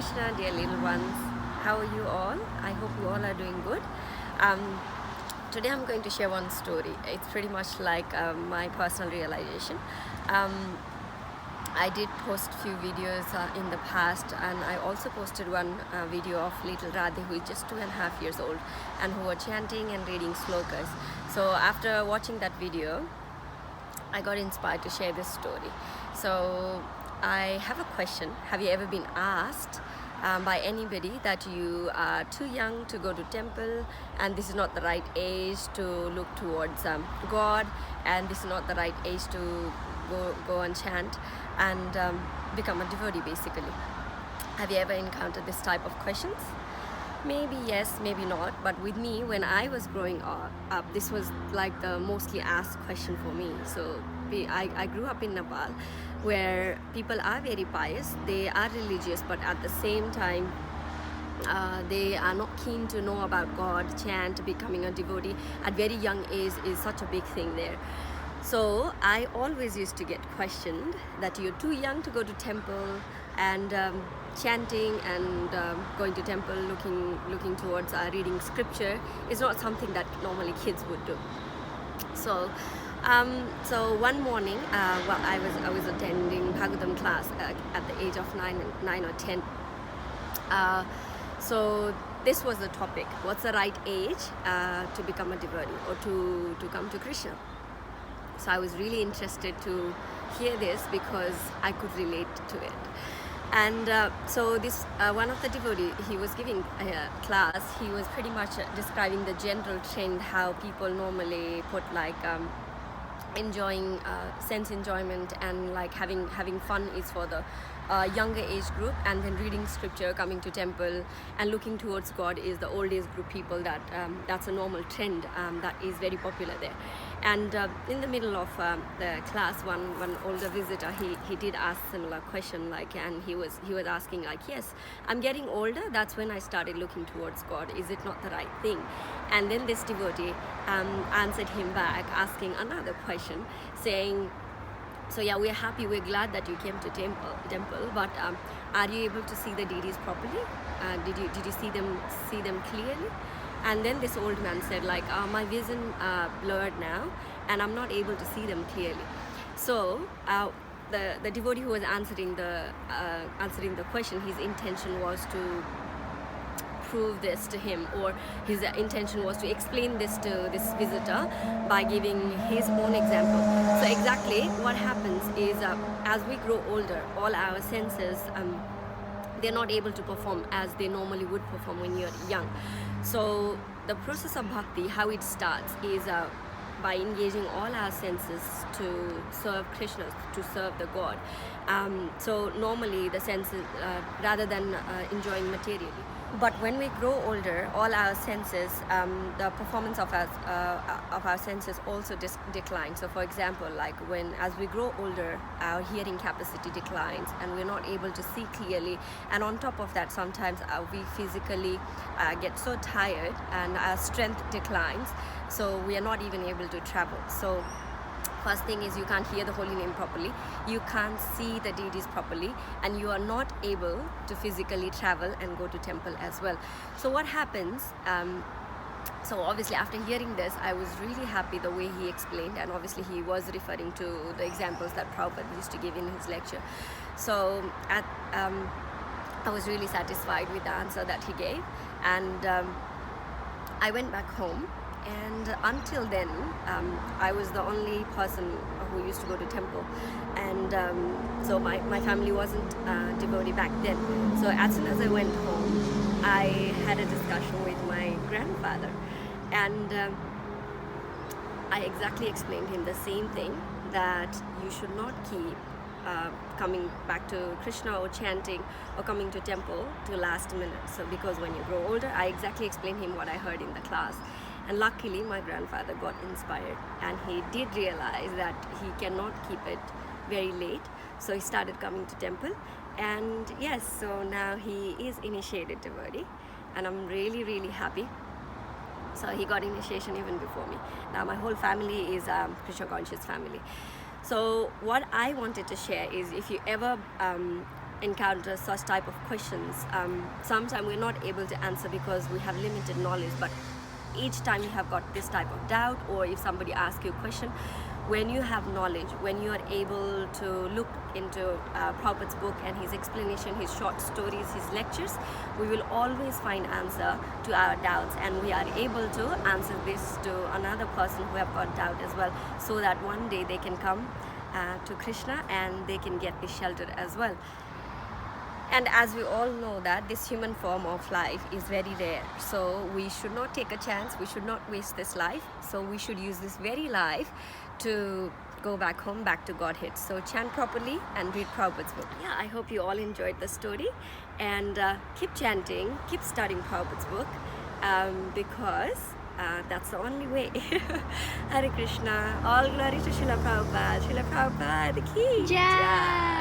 Krishna, dear little ones. How are you all? I hope you all are doing good. Um, Today I'm going to share one story. It's pretty much like my personal realization. Um, I did post few videos in the past, and I also posted one video of little Radhe, who is just 2.5 years old, and who were chanting and reading slokas. So after watching that video, I got inspired to share this story. So I have a question. Have you ever been asked by anybody that you are too young to go to temple, and this is not the right age to look towards God, and this is not the right age to go and chant and become a devotee, basically? Have you ever encountered this type of questions? Maybe yes, maybe not. But with me, when I was growing up, this was like the mostly asked question for me. So I grew up in Nepal, where people are very pious, they are religious, but at the same time, they are not keen to know about God. Chant, becoming a devotee at very young age is such a big thing there. So I always used to get questioned that you're too young to go to temple, and chanting and going to temple, looking towards reading scripture is not something that normally kids would do. So one morning, I was attending Bhagavatam class at the age of 9 or 10. So this was the topic: what's the right age to become a devotee or to come to Krishna? So I was really interested to hear this because I could relate to it. And so this one of the devotee, he was giving a class. He was pretty much describing the general trend, how people normally put like enjoying sense enjoyment and like having fun is for the younger age group, and then reading scripture, coming to temple and looking towards God is the old age group people. That's a normal trend that is very popular there. And in the middle of the class, one older visitor, he did ask similar question, like, and he was asking like, yes, I'm getting older, that's when I started looking towards God, is it not the right thing? And then this devotee answered him back, asking another question, saying, so yeah, we're happy, we're glad that you came to temple, but are you able to see the deities properly? Did you see them clearly? And then this old man said, like, my vision blurred now, and I'm not able to see them clearly. So the devotee who was answering the question, his intention was to prove this to him, or his intention was to explain this to this visitor by giving his own example. So exactly what happens is, as we grow older, all our senses, they're not able to perform as they normally would perform when you're young. So the process of bhakti, how it starts is by engaging all our senses to serve Krishna, to serve the God. So normally the senses, rather than enjoying materially. But when we grow older, all our senses, the performance of our senses also declines. So for example, like as we grow older, our hearing capacity declines and we're not able to see clearly. And on top of that, sometimes we physically get so tired and our strength declines. So we are not even able to travel. So first thing is, you can't hear the holy name properly, you can't see the deities properly, and you are not able to physically travel and go to temple as well. So what happens, so obviously after hearing this, I was really happy the way he explained, and obviously he was referring to the examples that Prabhupada used to give in his lecture. So I was really satisfied with the answer that he gave, and I went back home. And until then, I was the only person who used to go to temple, and so my family wasn't devotee back then. So as soon as I went home, I had a discussion with my grandfather, and I exactly explained him the same thing, that you should not keep coming back to Krishna or chanting or coming to temple to last minute. So because when you grow older, I exactly explained him what I heard in the class. And luckily, my grandfather got inspired, and he did realize that he cannot keep it very late. So he started coming to temple, and yes, so now he is initiated devotee, and I'm really, really happy. So he got initiation even before me. Now my whole family is Krishna conscious family. So what I wanted to share is, if you ever encounter such type of questions, sometimes we're not able to answer because we have limited knowledge. But each time you have got this type of doubt, or if somebody asks you a question, when you have knowledge, when you are able to look into Prabhupada's book and his explanation, his short stories, his lectures, we will always find answer to our doubts, and we are able to answer this to another person who have got doubt as well, so that one day they can come to Krishna and they can get the shelter as well. And as we all know that this human form of life is very rare, so we should not take a chance, we should not waste this life, so we should use this very life to go back home, back to Godhead. So chant properly and read Prabhupada's book. Yeah, I hope you all enjoyed the story, and keep chanting, keep studying Prabhupada's book, because that's the only way. Hare Krishna, all glory to Srila Prabhupada. Srila Prabhupada ki Jai.